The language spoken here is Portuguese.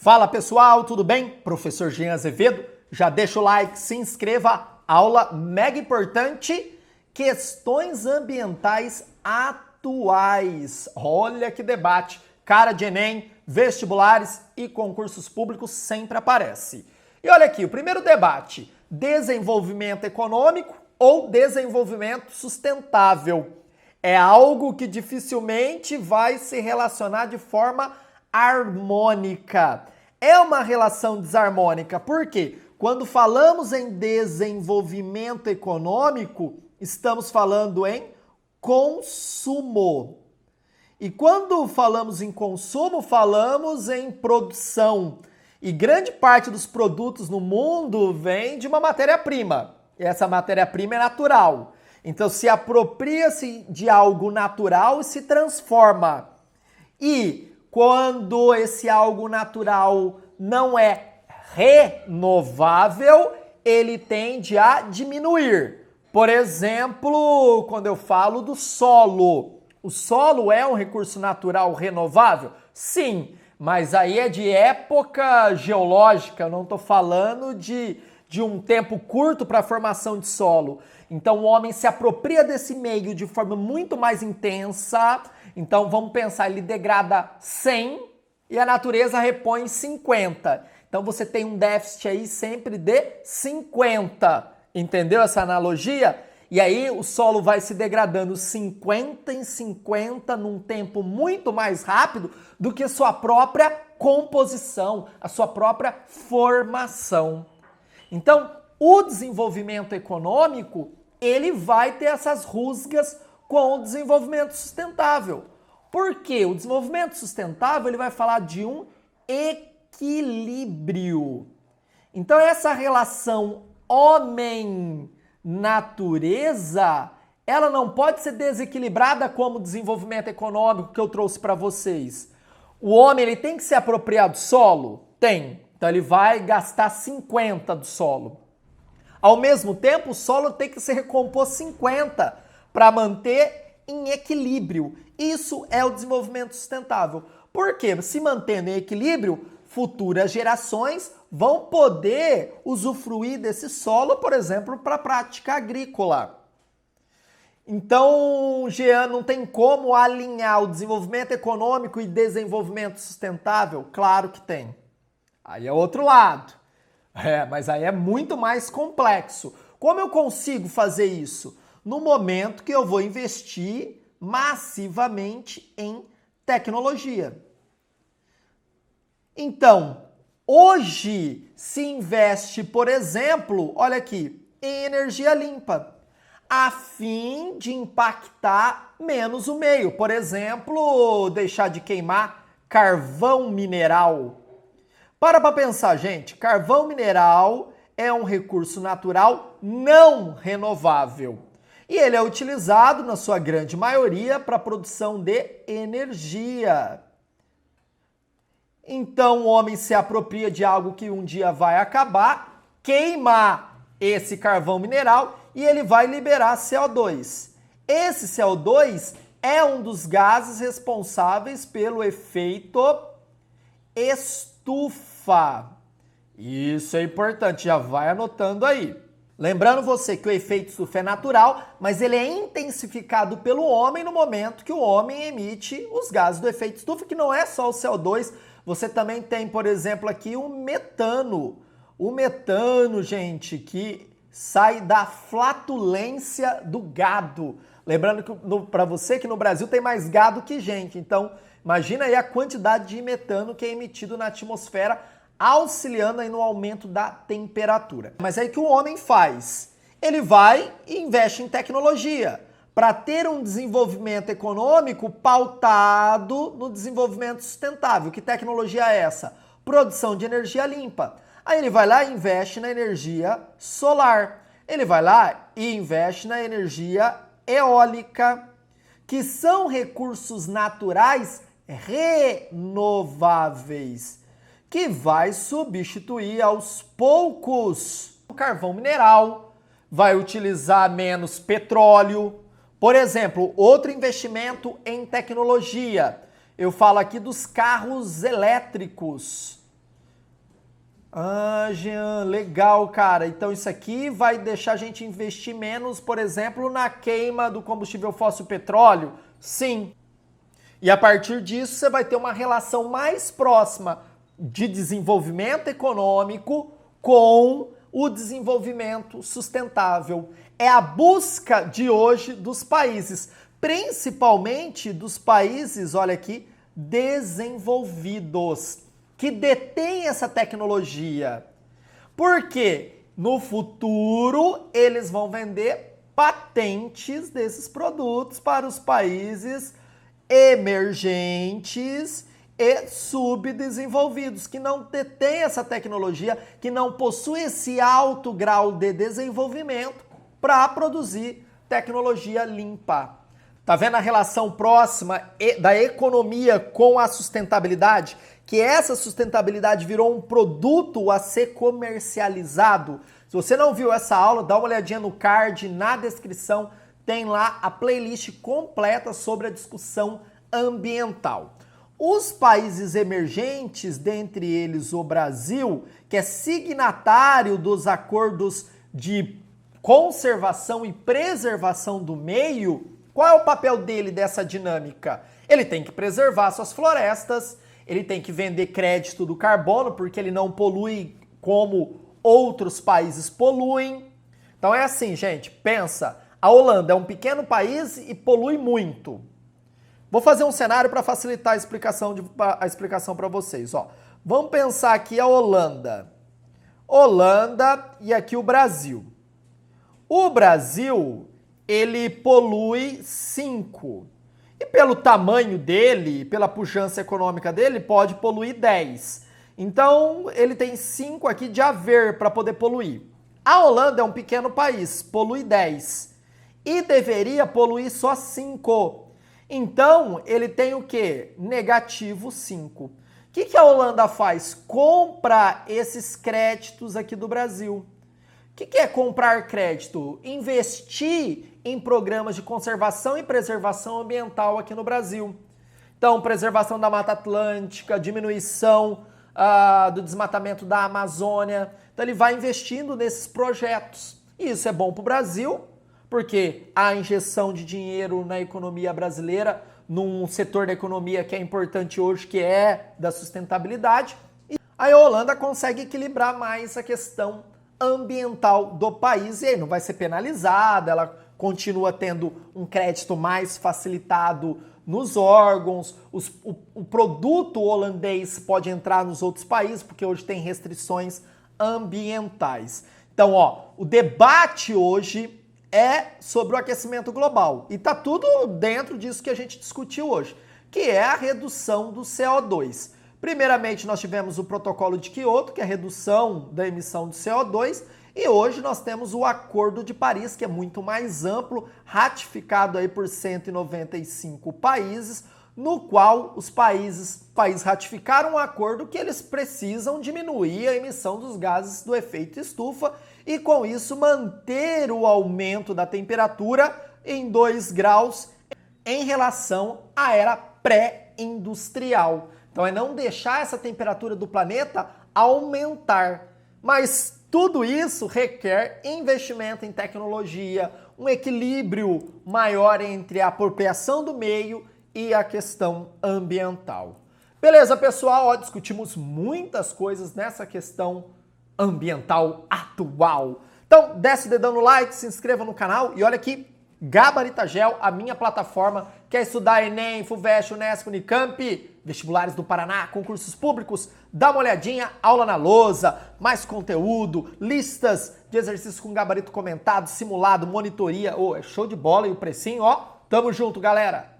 Fala pessoal, tudo bem? Professor Jean Azevedo, já deixa o like, se inscreva, aula mega importante, questões ambientais atuais. Olha que debate, cara de Enem, vestibulares e concursos públicos sempre aparece. E olha aqui, o primeiro debate, desenvolvimento econômico ou desenvolvimento sustentável. É algo que dificilmente vai se relacionar de forma harmônica. É uma relação desarmônica, porque quando falamos em desenvolvimento econômico, estamos falando em consumo. E quando falamos em consumo, falamos em produção. E grande parte dos produtos no mundo vem de uma matéria-prima. E essa matéria-prima é natural. Então se apropria-se de algo natural e se transforma. E quando esse algo natural não é renovável, ele tende a diminuir. Por exemplo, quando eu falo do solo. O solo é um recurso natural renovável? Sim, mas aí é de época geológica, eu não estou falando de um tempo curto para a formação de solo. Então o homem se apropria desse meio de forma muito mais intensa. Então vamos pensar, ele degrada 100 e a natureza repõe 50. Então você tem um déficit aí sempre de 50. Entendeu essa analogia? E aí o solo vai se degradando 50 em 50 num tempo muito mais rápido do que sua própria composição, a sua própria formação. Então, o desenvolvimento econômico, ele vai ter essas rusgas com o desenvolvimento sustentável. Por quê? O desenvolvimento sustentável, ele vai falar de um equilíbrio. Então, essa relação homem-natureza, ela não pode ser desequilibrada como o desenvolvimento econômico que eu trouxe para vocês. O homem, ele tem que se apropriar do solo? Tem. Então ele vai gastar 50 do solo. Ao mesmo tempo, o solo tem que se recompor 50 para manter em equilíbrio. Isso é o desenvolvimento sustentável. Porque se mantendo em equilíbrio, futuras gerações vão poder usufruir desse solo, por exemplo, para a prática agrícola. Então, Jean, não tem como alinhar o desenvolvimento econômico e desenvolvimento sustentável? Claro que tem. Aí é outro lado. Mas aí é muito mais complexo. Como eu consigo fazer isso? No momento que eu vou investir massivamente em tecnologia. Então, hoje se investe, por exemplo, olha aqui, em energia limpa, a fim de impactar menos o meio. Por exemplo, deixar de queimar carvão mineral. Para pensar, gente, carvão mineral é um recurso natural não renovável. E ele é utilizado, na sua grande maioria, para a produção de energia. Então o homem se apropria de algo que um dia vai acabar, queima esse carvão mineral e ele vai liberar CO2. Esse CO2 é um dos gases responsáveis pelo efeito estufa. Isso é importante, já vai anotando aí. Lembrando você que o efeito estufa é natural, mas ele é intensificado pelo homem no momento que o homem emite os gases do efeito estufa, que não é só o CO2, você também tem, por exemplo, aqui o metano. O metano, gente, que sai da flatulência do gado. Lembrando que para você que no Brasil tem mais gado que gente, então imagina aí a quantidade de metano que é emitido na atmosfera, auxiliando aí no aumento da temperatura. Mas aí o que o homem faz? Ele vai e investe em tecnologia para ter um desenvolvimento econômico pautado no desenvolvimento sustentável. Que tecnologia é essa? Produção de energia limpa. Aí ele vai lá e investe na energia solar. Ele vai lá e investe na energia eólica, que são recursos naturais renováveis, que vai substituir aos poucos o carvão mineral, vai utilizar menos petróleo. Por exemplo, outro investimento em tecnologia. Eu falo aqui dos carros elétricos. Ah, Jean, legal, cara. Então isso aqui vai deixar a gente investir menos, por exemplo, na queima do combustível fóssil petróleo? Sim. E a partir disso você vai ter uma relação mais próxima de desenvolvimento econômico com o desenvolvimento sustentável. É a busca de hoje dos países, principalmente dos países, olha aqui, desenvolvidos, que detêm essa tecnologia. Porque no futuro eles vão vender patentes desses produtos para os países emergentes e subdesenvolvidos, que não detêm essa tecnologia, que não possuem esse alto grau de desenvolvimento para produzir tecnologia limpa. Tá vendo a relação próxima da economia com a sustentabilidade? Que essa sustentabilidade virou um produto a ser comercializado. Se você não viu essa aula, dá uma olhadinha no card, na descrição, tem lá a playlist completa sobre a discussão ambiental. Os países emergentes, dentre eles o Brasil, que é signatário dos acordos de conservação e preservação do meio, qual é o papel dele dessa dinâmica? Ele tem que preservar suas florestas, ele tem que vender crédito do carbono, porque ele não polui como outros países poluem. Então é assim, gente, pensa, a Holanda é um pequeno país e polui muito. Vou fazer um cenário para facilitar a explicação para vocês. Ó. Vamos pensar aqui a Holanda. Holanda e aqui o Brasil. O Brasil, ele polui 5. E pelo tamanho dele, pela pujança econômica dele, pode poluir 10. Então, ele tem 5 aqui de haver para poder poluir. A Holanda é um pequeno país, polui 10. E deveria poluir só 5. Então, ele tem o quê? Negativo 5. O que a Holanda faz? Compra esses créditos aqui do Brasil. O que é comprar crédito? Investir em programas de conservação e preservação ambiental aqui no Brasil. Então, preservação da Mata Atlântica, diminuição do desmatamento da Amazônia. Então, ele vai investindo nesses projetos. E isso é bom para o Brasil, porque há injeção de dinheiro na economia brasileira, num setor da economia que é importante hoje, que é da sustentabilidade. E a Holanda consegue equilibrar mais a questão ambiental do país e aí não vai ser penalizada, ela continua tendo um crédito mais facilitado nos órgãos, o produto holandês pode entrar nos outros países, porque hoje tem restrições ambientais. Então, ó, o debate hoje é sobre o aquecimento global e tá tudo dentro disso que a gente discutiu hoje, que é a redução do CO2. Primeiramente, nós tivemos o protocolo de Kyoto, que é a redução da emissão de CO2, e hoje nós temos o Acordo de Paris, que é muito mais amplo, ratificado aí por 195 países, no qual os países ratificaram um acordo que eles precisam diminuir a emissão dos gases do efeito estufa e, com isso, manter o aumento da temperatura em 2 graus em relação à era pré-industrial. Então é não deixar essa temperatura do planeta aumentar. Mas tudo isso requer investimento em tecnologia, um equilíbrio maior entre a apropriação do meio e a questão ambiental. Beleza, pessoal? Ó, discutimos muitas coisas nessa questão ambiental atual. Então, desce o dedão no like, se inscreva no canal e olha aqui, Gabaritagel, a minha plataforma. Quer estudar Enem, FUVEST, Unesp, Unicamp, vestibulares do Paraná, concursos públicos? Dá uma olhadinha, aula na lousa, mais conteúdo, listas de exercícios com gabarito comentado, simulado, monitoria. É show de bola e o precinho, ó. Tamo junto, galera!